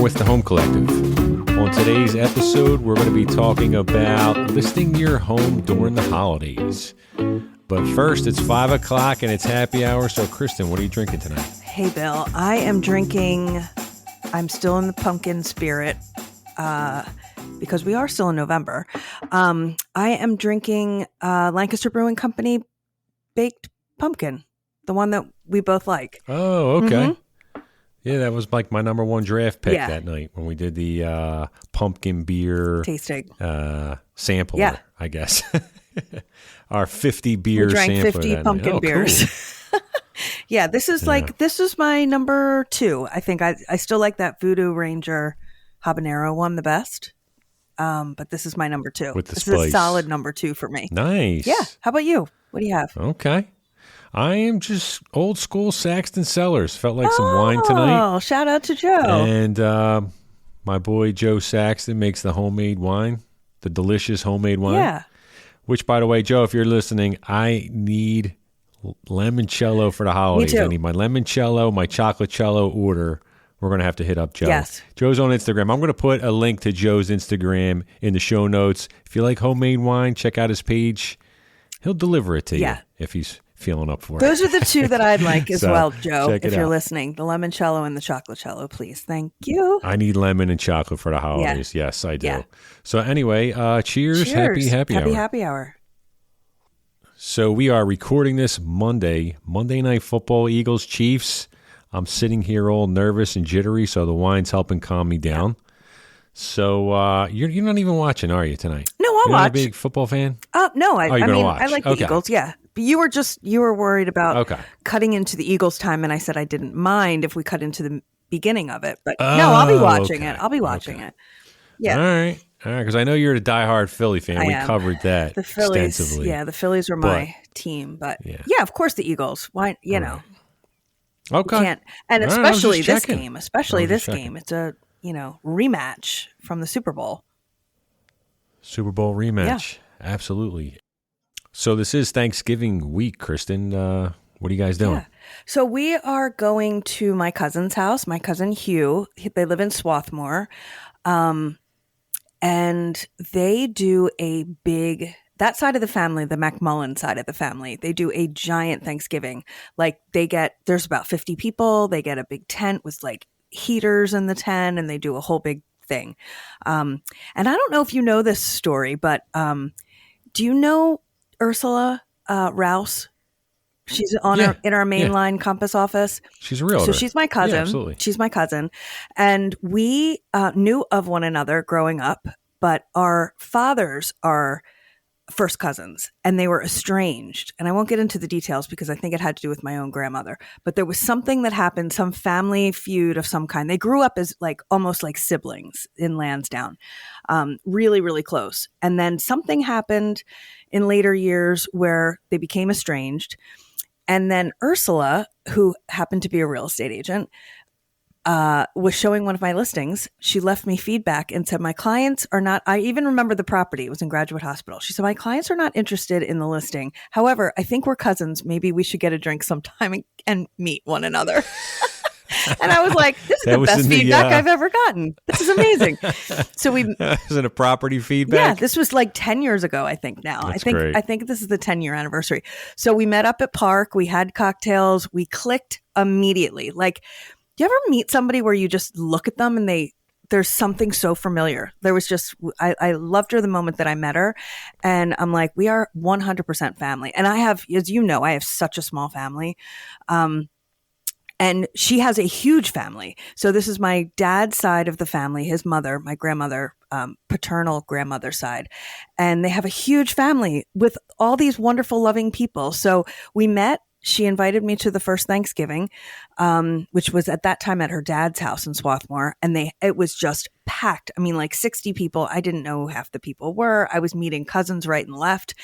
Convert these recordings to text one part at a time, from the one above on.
with the Home Collective. On today's episode, we're going to be talking about listing your home during the holidays. But first, it's 5 o'clock and it's happy hour. So, Kristin, what are you drinking tonight? Hey, Bill. I am drinking, I'm still in the pumpkin spirit because we are still in November. I am drinking Lancaster Brewing Company Baked Pumpkin, the one that we both like. Oh, okay. Mm-hmm. Yeah, that was like my number one draft pick that night when we did the pumpkin beer tasting sampler, I guess. Our 50 beer we drank sampler 50 pumpkin beers. Cool. Yeah, this is this is my number 2. I think I still like that Voodoo Ranger habanero one the best. But this is my number 2. With the this spice. is a solid number 2 for me. Nice. Yeah. How about you? What do you have? Okay. I am just old school Saxton Cellars. Felt like some wine tonight. Oh, shout out to Joe. And my boy Joe Saxton makes the homemade wine, the delicious homemade wine. Yeah. Which, by the way, Joe, if you're listening, I need limoncello for the holidays. Me too. I need my limoncello, my chocolate-cello order. We're going to have to hit up Joe. Yes. Joe's on Instagram. I'm going to put a link to Joe's Instagram in the show notes. If you like homemade wine, check out his page. He'll deliver it to you if he's feeling up for it. Those are the 2 that I'd like as well, Joe, if you're out. Listening. The limoncello and the chocolate-cello, please. Thank you. I need lemon and chocolate for the holidays. Yeah. Yes, I do. Yeah. So anyway, cheers. Happy hour. Happy hour. So we are recording this Monday Night Football, Eagles, Chiefs. I'm sitting here all nervous and jittery, so the wine's helping calm me down. So you're not even watching, are you, tonight? No, I'll watch. watch. Not a big football fan? No, I mean, watch. I like the Eagles, yeah. But you were worried about cutting into the Eagles time, and I said I didn't mind if we cut into the beginning of it. But no, I'll be watching it. I'll be watching it. Yeah. All right, because I know you're a diehard Philly fan. We covered that the Phillies, extensively. Yeah, the Phillies were my team. But yeah, of course the Eagles. Why, know. Okay. You can't, and especially this checking. game. Especially this game. It's a, rematch from the Super Bowl. Super Bowl rematch. Yeah. Absolutely. So this is Thanksgiving week, Kristin. What are you guys doing? Yeah. So we are going to my cousin's house, my cousin Hugh. They live in Swarthmore. And they do a big, that side of the family, the McMullen side of the family, they do a giant Thanksgiving. Like there's about 50 people. They get a big tent with like heaters in the tent, and they do a whole big thing. And I don't know if you know this story, but do you know Ursula Rouse? She's in our mainline Compass office. She's a realtor. So she's my cousin. Yeah, absolutely. She's my cousin. And we knew of one another growing up, but our fathers are first cousins, and they were estranged. And I won't get into the details because I think it had to do with my own grandmother. But there was something that happened, some family feud of some kind. They grew up as almost like siblings in Lansdowne, really, really close. And then something happened in later years where they became estranged. And then Ursula, who happened to be a real estate agent, was showing one of my listings. She left me feedback and said, my clients are not, I even remember the property. It was in Graduate Hospital. She said, my clients are not interested in the listing. However, I think we're cousins. Maybe we should get a drink sometime and meet one another. And I was like, this is the best feedback I've ever gotten. This is amazing. So we was it a property feedback? Yeah, this was like 10 years ago, I think now. That's I think this is the 10-year anniversary. So we met up at Park, we had cocktails, we clicked immediately. Like, do you ever meet somebody where you just look at them and there's something so familiar? There was just, I loved her the moment that I met her, and I'm like, we are 100% family. And I have, as you know, I have such a small family. And she has a huge family. So this is my dad's side of the family, his mother, my grandmother, paternal grandmother side. And they have a huge family with all these wonderful, loving people. So we met. She invited me to the first Thanksgiving, which was at that time at her dad's house in Swarthmore. And it was just packed. I mean, like 60 people. I didn't know who half the people were. I was meeting cousins right and left.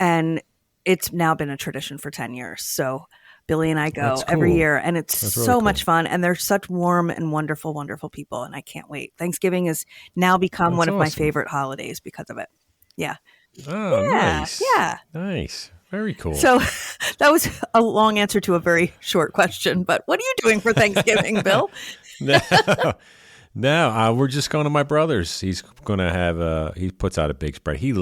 And it's now been a tradition for 10 years. So Billy and I go every year, and it's really so much fun. And they're such warm and wonderful, wonderful people. And I can't wait. Thanksgiving has now become one of my favorite holidays because of it. Yeah. Oh, yeah. Nice. Yeah. Nice. Very cool. So that was a long answer to a very short question. But what are you doing for Thanksgiving, Bill? No, we're just going to my brother's. He's going to have he puts out a big spread. He's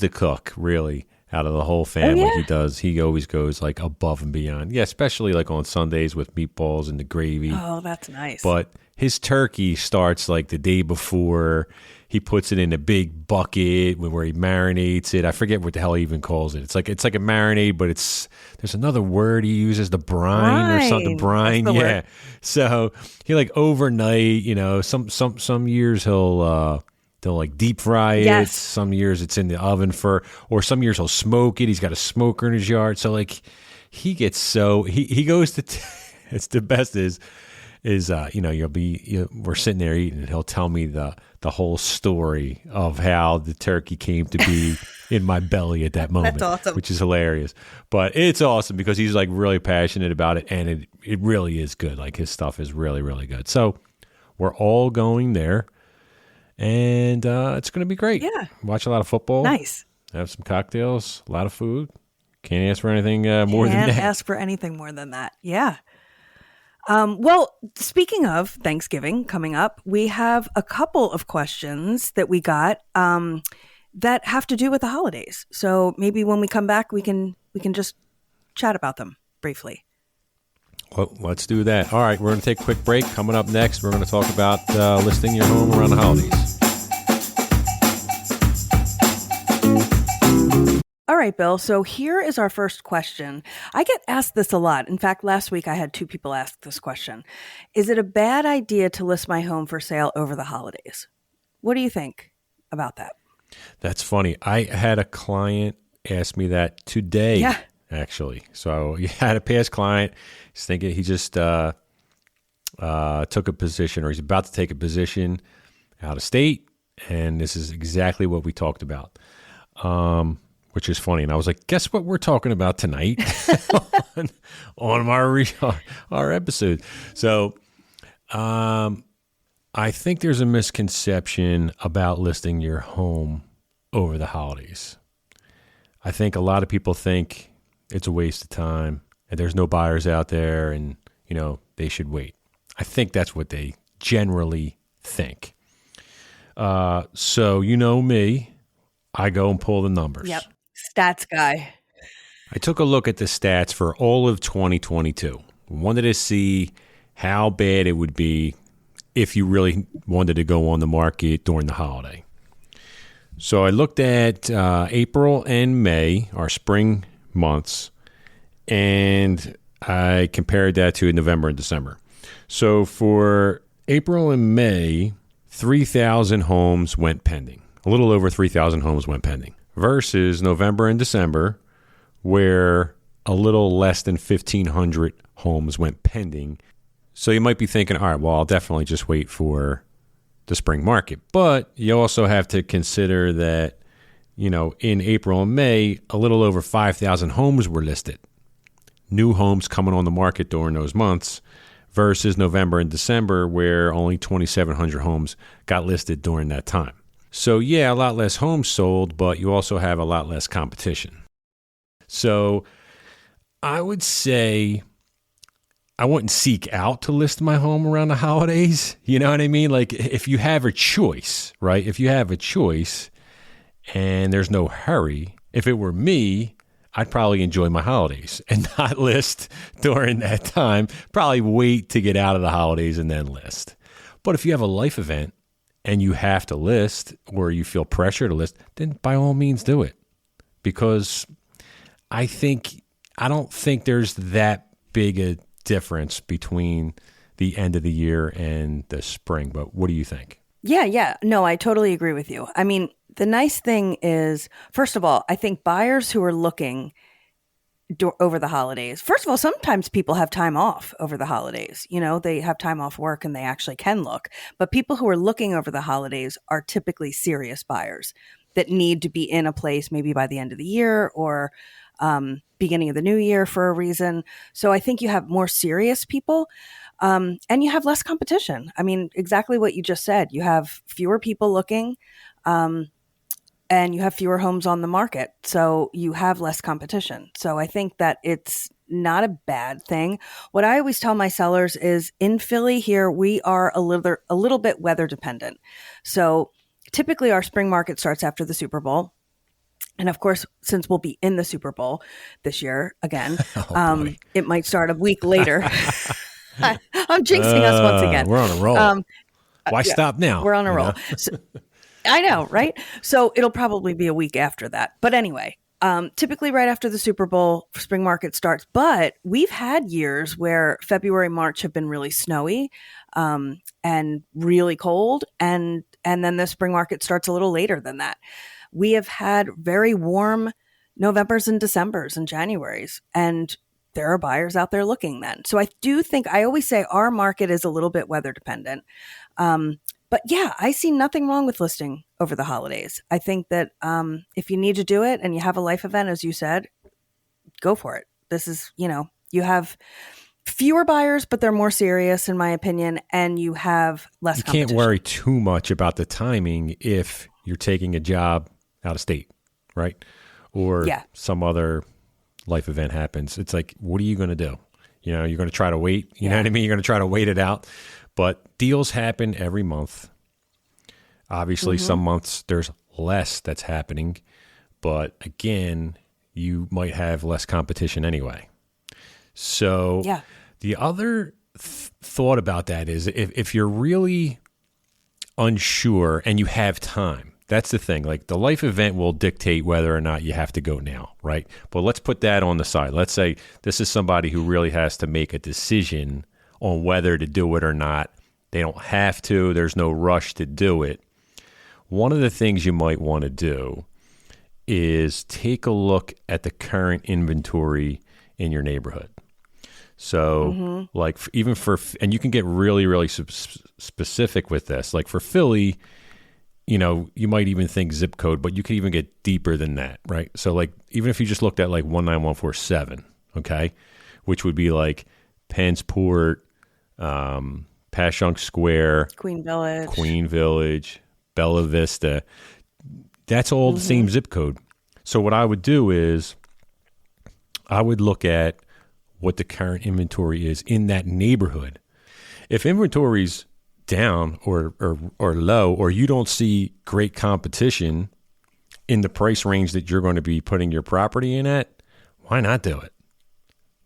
the cook, really, out of the whole family. Yeah? He always goes like above and beyond. Yeah, especially like on Sundays with meatballs and the gravy. Oh, that's nice. But his turkey starts like the day before. He puts it in a big bucket where he marinates it. I forget what the hell he even calls it. It's like a marinade, but there's another word he uses, the brine or something. Brine, That's the yeah. word. So he like overnight, some years they'll like deep fry it. Yes. Some years it's in the oven or some years he'll smoke it. He's got a smoker in his yard. So like he goes to, it's the best is we're sitting there eating and he'll tell me the whole story of how the turkey came to be in my belly at that moment. That's awesome. Which is hilarious. But it's awesome because he's like really passionate about it, and it really is good. Like his stuff is really, really good. So we're all going there, and it's going to be great. Yeah. Watch a lot of football. Nice. Have some cocktails, a lot of food. Can't ask for anything more than that. Can't ask for anything more than that. Yeah. Well, speaking of Thanksgiving coming up, we have a couple of questions that we got that have to do with the holidays. So maybe when we come back, we can just chat about them briefly. Well, let's do that. All right, we're going to take a quick break. Coming up next, we're going to talk about listing your home around the holidays. All right, Bill. So here is our first question. I get asked this a lot. In fact, last week I had 2 people ask this question. Is it a bad idea to list my home for sale over the holidays? What do you think about that? That's funny. I had a client ask me that today, Yeah. actually. So you had a past client. He's thinking he just took a position, or he's about to take a position out of state. And this is exactly what we talked about. Which is funny. And I was like, guess what we're talking about tonight on our episode. So I think there's a misconception about listing your home over the holidays. I think a lot of people think it's a waste of time and there's no buyers out there and, they should wait. I think that's what they generally think. So me, I go and pull the numbers. Yep. Stats guy. I took a look at the stats for all of 2022. Wanted to see how bad it would be if you really wanted to go on the market during the holiday. So I looked at April and May, our spring months, and I compared that to November and December. So for April and May, 3,000 homes went pending. A little over 3,000 homes went pending. Versus November and December, where a little less than 1,500 homes went pending. So you might be thinking, all right, well, I'll definitely just wait for the spring market. But you also have to consider that, in April and May, a little over 5,000 homes were listed. New homes coming on the market during those months versus November and December, where only 2,700 homes got listed during that time. So yeah, a lot less homes sold, but you also have a lot less competition. So I would say I wouldn't seek out to list my home around the holidays. You know what I mean? Like if you have a choice, right? If you have a choice and there's no hurry, if it were me, I'd probably enjoy my holidays and not list during that time. Probably wait to get out of the holidays and then list. But if you have a life event, and you have to list or you feel pressure to list, then by all means do it. Because I don't think there's that big a difference between the end of the year and the spring. But what do you think? Yeah. No, I totally agree with you. I mean, the nice thing is, first of all, I think buyers who are looking over the holidays. First of all, sometimes people have time off over the holidays. They have time off work and they actually can look. But people who are looking over the holidays are typically serious buyers that need to be in a place maybe by the end of the year or beginning of the new year for a reason. So I think you have more serious people and you have less competition. I mean, exactly what you just said. You have fewer people looking. And you have fewer homes on the market, so you have less competition. So I think that it's not a bad thing. What I always tell my sellers is in Philly here, we are a little bit weather dependent. So typically our spring market starts after the Super Bowl. And of course, since we'll be in the Super Bowl this year again, it might start a week later. I'm jinxing us once again. We're on a roll. Why stop now? We're on a roll. So, I know, right? So it'll probably be a week after that. But anyway, typically right after the Super Bowl, spring market starts. But we've had years where February, March have been really snowy and really cold. And then the spring market starts a little later than that. We have had very warm Novembers and Decembers and Januaries. And there are buyers out there looking then. So I do think, I always say our market is a little bit weather dependent. But yeah, I see nothing wrong with listing over the holidays. I think that if you need to do it and you have a life event, as you said, go for it. This is, you have fewer buyers, but they're more serious, in my opinion, and you have less competition. You can't worry too much about the timing if you're taking a job out of state, right? Or some other life event happens. It's like, what are you going to do? You're going to try to wait. You know what I mean? You're going to try to wait it out. But deals happen every month. Obviously, some months there's less that's happening. But again, you might have less competition anyway. So the other thought about that is if you're really unsure and you have time, that's the thing. Like the life event will dictate whether or not you have to go now, right? But let's put that on the side. Let's say this is somebody who really has to make a decision on whether to do it or not. They don't have to. There's no rush to do it. One of the things you might want to do is take a look at the current inventory in your neighborhood. So like even for, and you can get really, really specific with this. Like for Philly, you might even think zip code, but you could even get deeper than that, right? So like even if you just looked at like 19147, okay, which would be like Pennsport, Passyunk Square, Queen Village, Bella Vista. That's all the same zip code. So what I would do is I would look at what the current inventory is in that neighborhood. If inventory's down or low, or you don't see great competition in the price range that you're going to be putting your property in at, why not do it?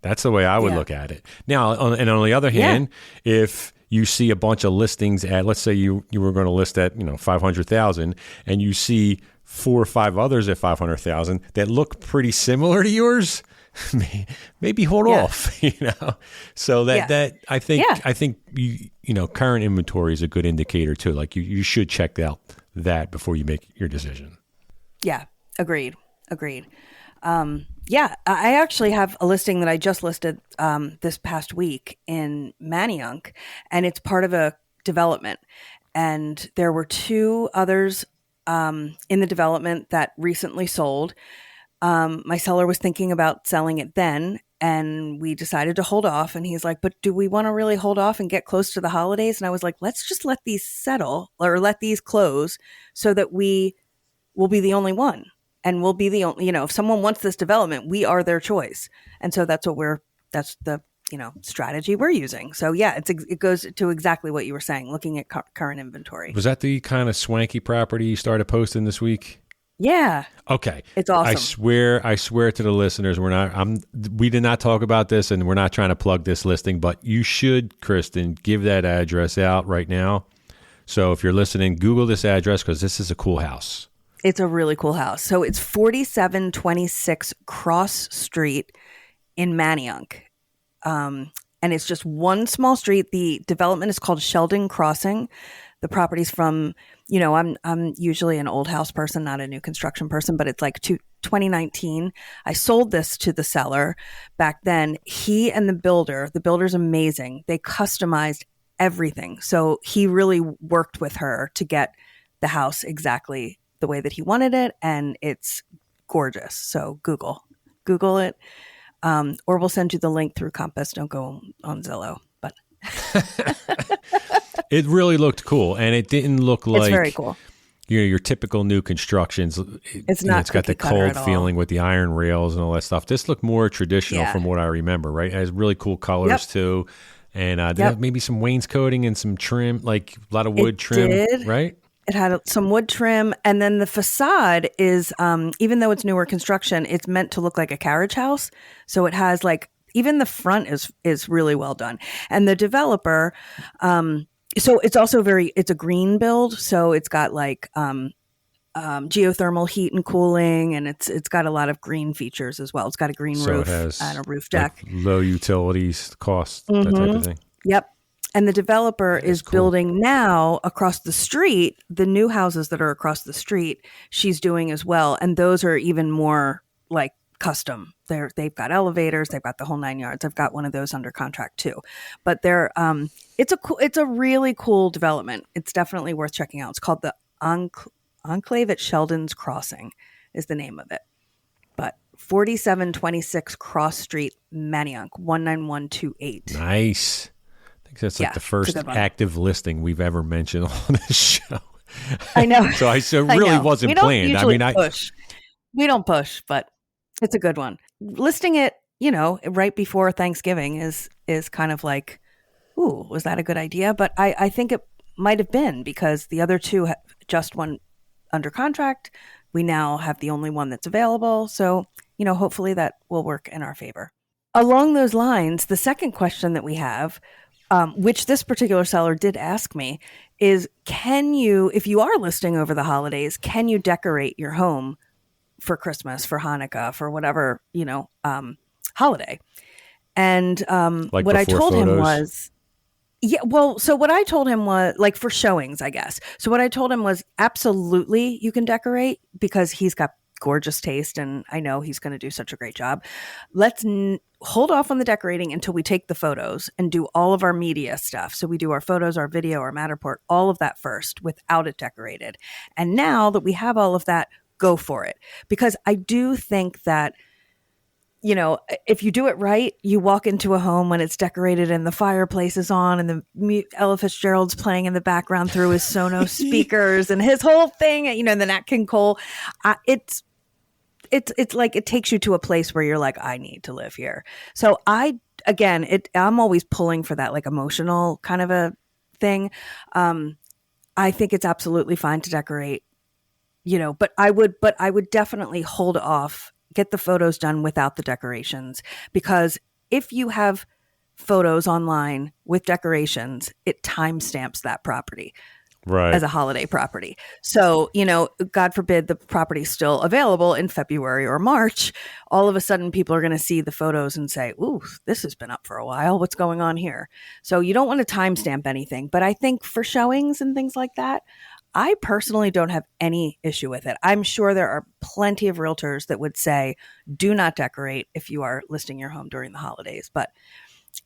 That's the way I would look at it. Now, on the other hand, if you see a bunch of listings at, let's say you were going to list at 500,000, and you see 4 or 5 others at 500,000 that look pretty similar to yours, maybe hold off. So that I think current inventory is a good indicator too. Like you should check out that before you make your decision. Yeah, agreed. I actually have a listing that I just listed this past week in Manayunk, and it's part of a development. And there were 2 others in the development that recently sold. My seller was thinking about selling it then, and we decided to hold off. And he's like, but do we want to really hold off and get close to the holidays? And I was like, let's just let these settle or let these close so that we will be the only one. And we'll be the only, if someone wants this development, we are their choice. And so that's the strategy we're using. So yeah, it goes to exactly what you were saying, looking at current inventory. Was that the kind of swanky property you started posting this week? Yeah. Okay. It's awesome. I swear to the listeners, we did not talk about this, and we're not trying to plug this listing, but you should, Kristin, give that address out right now. So if you're listening, Google this address because this is a cool house. It's a really cool house. So it's 4726 Cross Street in Manayunk. And it's just one small street. The development is called Sheldon Crossing. The property's from, I'm usually an old house person, not a new construction person, but it's like 2019. I sold this to the seller back then. He and the builder's amazing. They customized everything. So he really worked with her to get the house exactly the way that he wanted it, and it's gorgeous. So Google it, or we'll send you the link through Compass. Don't go on Zillow, but it really looked cool, and it didn't look like it's very cool. your typical new constructions. It's not. It's got the cold feeling with the iron rails and all that stuff. This looked more traditional from what I remember. Right, it has really cool colors too, and they have maybe some wainscoting and some trim, like a lot of wood trim. Right. It had some wood trim, and then the facade is, even though it's newer construction, it's meant to look like a carriage house. So it has like, even the front is really well done. And the developer, so it's also it's a green build. So it's got like geothermal heat and cooling, and it's got a lot of green features as well. It's got a green roof and a roof deck. Like low utilities cost, that type of thing. Yep. And the developer is building now across the street, the new houses that are across the street, she's doing as well. And those are even more like custom. They've got elevators, they've got the whole 9 yards. I've got one of those under contract too. But it's a really cool development. It's definitely worth checking out. It's called the Enclave at Sheldon's Crossing is the name of it. But 4726 Cross Street, Manayunk, 19128. Nice. I think that's like the first active listing we've ever mentioned on this show. I know. So it really wasn't planned. I mean, we don't push, but it's a good one. Listing it, right before Thanksgiving is kind of like, ooh, was that a good idea? But I think it might have been, because the other two just went under contract. We now have the only one that's available. So, hopefully that will work in our favor. Along those lines, the second question that we have, which this particular seller did ask me, is can you, if you are listing over the holidays, can you decorate your home for Christmas, for Hanukkah, for whatever, holiday? And like what I told photos? him was, so what I told him was, like, for showings, I guess. So what I told him was, absolutely, you can decorate, because he's got gorgeous taste, and I know he's going to do such a great job. Let's hold off on the decorating until we take the photos and do all of our media stuff. So we do our photos, our video, our Matterport, all of that first without it decorated. And now that we have all of that, go for it. Because I do think that, if you do it right, you walk into a home when it's decorated and the fireplace is on and the Ella Fitzgerald's playing in the background through his Sonos speakers and his whole thing, and the Nat King Cole. It's like it takes you to a place where you're like, I need to live here. So I'm always pulling for that, like, emotional kind of a thing. I think it's absolutely fine to decorate, but I would definitely hold off, get the photos done without the decorations, because if you have photos online with decorations, it timestamps that property. Right. As a holiday property. So, God forbid the property's still available in February or March, all of a sudden people are going to see the photos and say, ooh, this has been up for a while. What's going on here? So you don't want to timestamp anything. But I think for showings and things like that, I personally don't have any issue with it. I'm sure there are plenty of realtors that would say, do not decorate if you are listing your home during the holidays. But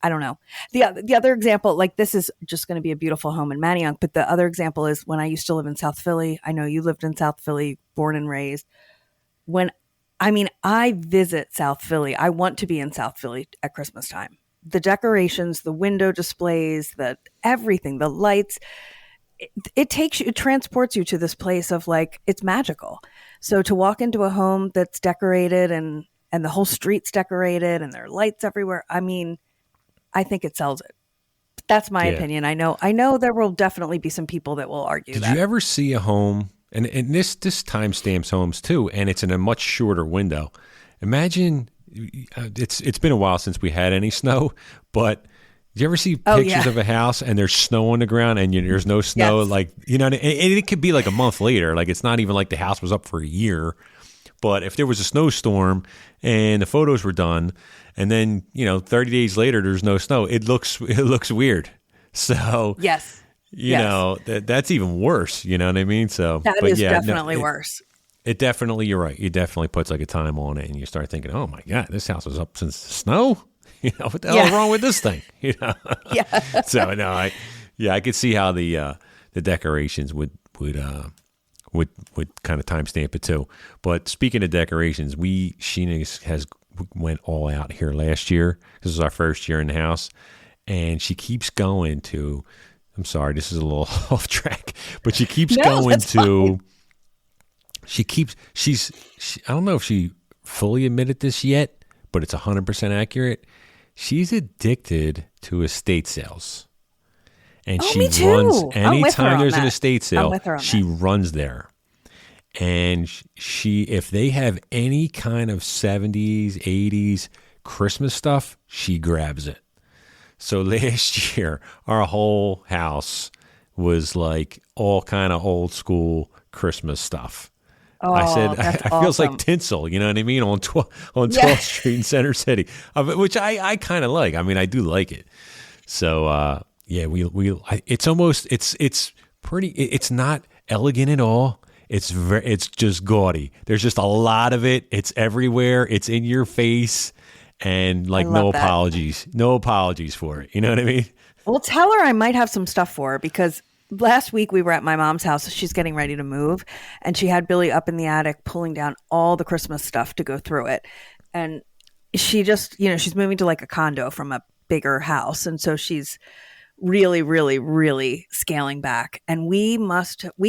I don't know. The other example, like, this is just going to be a beautiful home in Manayunk, but the other example is when I used to live in South Philly. I know you lived in South Philly, born and raised. I visit South Philly. I want to be in South Philly at Christmas time. The decorations, the window displays, everything, the lights, it transports you to this place of, like, it's magical. So to walk into a home that's decorated and the whole street's decorated and there are lights everywhere, I think it sells it. That's my opinion. I know there will definitely be some people that will argue that. Did you ever see a home, and this timestamps homes too, and it's in a much shorter window. Imagine, it's been a while since we had any snow, but did you ever see pictures of a house and there's snow on the ground and there's no snow? Yes. Like, and it could be like a month later. Like, it's not even like the house was up for a year. But if there was a snowstorm and the photos were done, and then 30 days later there's no snow, it looks weird. So yes, that's even worse. You know what I mean? So that is definitely worse. It definitely, you're right. It definitely puts like a time on it, and you start thinking, oh my God, this house was up since the snow. What the hell is wrong with this thing? Yeah. So no, I could see how the decorations would kind of timestamp it too. But speaking of decorations, Sheena has went all out here last year. This is our first year in the house, and she keeps going to. I'm sorry, this is a little off track, but she keeps going to I don't know if she fully admitted this yet, but it's 100% accurate. She's addicted to estate sales. And she me too. runs, I'm with her anytime on there's an that. estate sale, I'm with her on she that. runs there. And if they have any kind of 70s, 80s Christmas stuff, she grabs it. So last year, our whole house was like all kind of old school Christmas stuff. Oh, I said, that's I feels like awesome. tinsel, you know what I mean, on 12th Street in Center City, which I kind of like. I mean, I do like it. So yeah, it's pretty. It's not elegant at all. It's just gaudy. There's just a lot of it. It's everywhere. It's in your face, and like no apologies for it. You know what I mean? Well, tell her I might have some stuff for her because last week we were at my mom's house. She's getting ready to move, and she had Billy up in the attic pulling down all the Christmas stuff to go through it. And she just, she's moving to like a condo from a bigger house, and so she's really, really, really scaling back. And we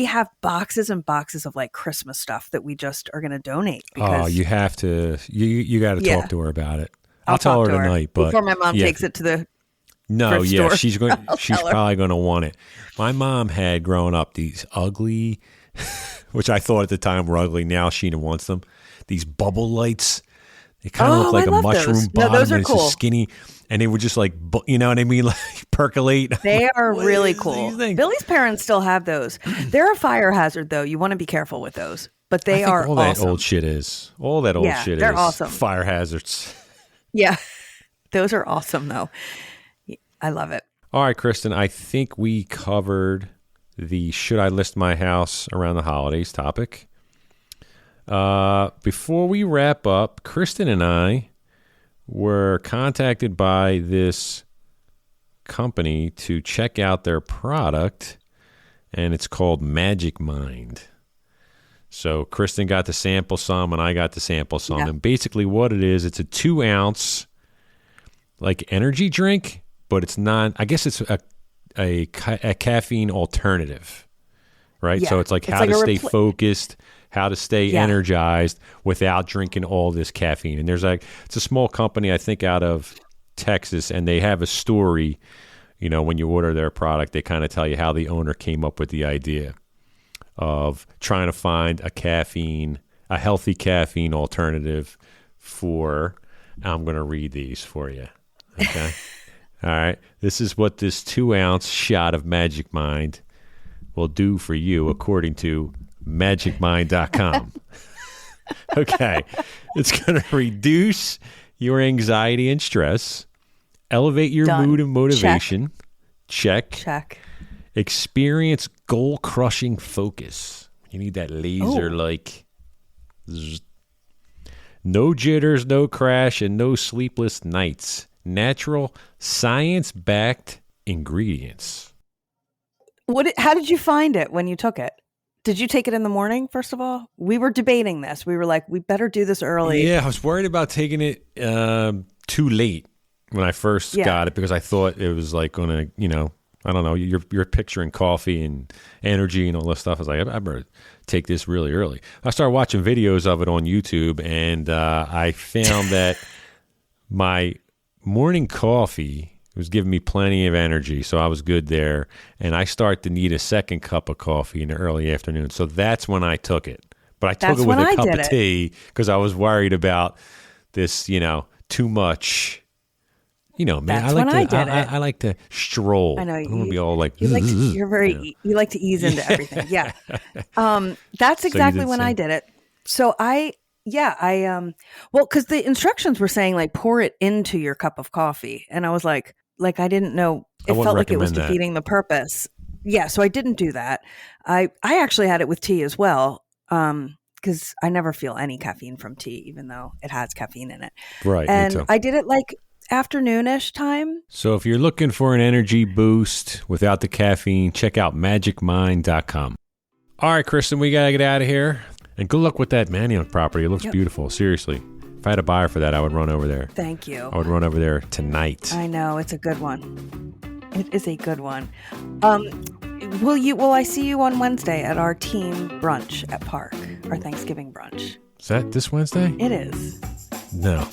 have boxes and boxes of like Christmas stuff that we just are going to donate. Because, you have to. You got to talk to her about it. I'll tell her tonight, but before my mom takes it to the store. She's She's probably going to want it. My mom had growing up these ugly, which I thought at the time were ugly. Now she wants them. These bubble lights. They kind of look like a mushroom those. bottom. No, those are and it's cool. just skinny, and they would just like, you know what I mean, like percolate. They are really cool. Billy's parents still have those. They're a fire hazard, though. You want to be careful with those. But they are all awesome. That old shit is. All that old shit they're is awesome. Fire hazards. Yeah, those are awesome, though. I love it. All right, Kristin, I think we covered the should I list my house around the holidays topic. Before we wrap up, Kristin and I were contacted by this company to check out their product, and it's called Magic Mind. So Kristin got to sample some, and I got to sample some. Yeah. And basically what it is, it's a 2-ounce like energy drink, but it's not, I guess it's a caffeine alternative, right? Yeah. So it's like how to stay focused, how to stay energized without drinking all this caffeine. And it's a small company, I think, out of Texas, and they have a story, when you order their product, they kind of tell you how the owner came up with the idea of trying to find a healthy caffeine alternative for, I'm going to read these for you. Okay. All right. This is what this 2-ounce shot of Magic Mind will do for you, according to magicmind.com. Okay. It's going to reduce your anxiety and stress, elevate your mood and motivation. Check. Experience goal-crushing focus. You need that laser no jitters, no crash, and no sleepless nights. Natural, science-backed ingredients. How did you find it when you took it? Did you take it in the morning, first of all? We were debating this. We were like, we better do this early. Yeah, I was worried about taking it too late when I first got it because I thought it was like going to, I don't know, you're picturing coffee and energy and all this stuff. I was like, I better take this really early. I started watching videos of it on YouTube, and I found that my morning coffee was giving me plenty of energy, so I was good there. And I start to need a second cup of coffee in the early afternoon. So that's when I took it. But I took it with a cup of tea because I was worried about this, too much. Man, I like to stroll. I know I don't want to be all like. You like to ease into everything. Yeah, that's exactly when I did it. So because the instructions were saying like pour it into your cup of coffee, and I was like I didn't know. It felt like it was defeating the purpose. Yeah, so I didn't do that. I actually had it with tea as well. Because I never feel any caffeine from tea, even though it has caffeine in it. Right, and me too. I did it like afternoonish time. So if you're looking for an energy boost without the caffeine, check out magicmind.com. All right, Kristin, we got to get out of here. And good luck with that Manioc property. It looks beautiful. Seriously. If I had a buyer for that, I would run over there. Thank you. I would run over there tonight. I know. It's a good one. It is a good one. Will I see you on Wednesday at our team brunch at Park? our Thanksgiving brunch. Is that this Wednesday? It is. No.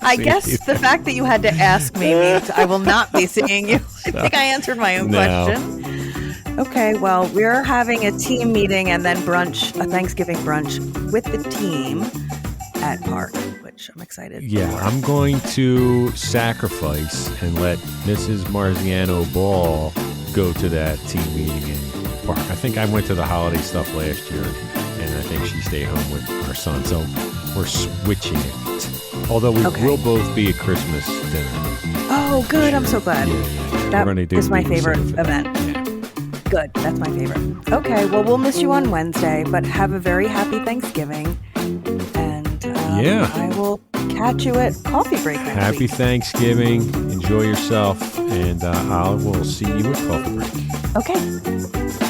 I guess the fact that you had to ask me means I will not be seeing you. I think I answered my own question. Okay, well, we're having a team meeting and then brunch, a Thanksgiving brunch with the team at Park, which I'm excited Yeah, for. I'm going to sacrifice and let Mrs. Marziano Ball go to that team meeting in Park. I think I went to the holiday stuff last year, and I think she stayed home with our son. So we're switching it. Although we will both be at Christmas dinner. Oh, good. I'm so glad. Yeah. That is my favorite event. Yeah. Good. That's my favorite. Okay, well, we'll miss you on Wednesday, but have a very happy Thanksgiving. And I will catch you at coffee break next Happy week. Thanksgiving. Enjoy yourself. And I will see you at coffee break. Okay.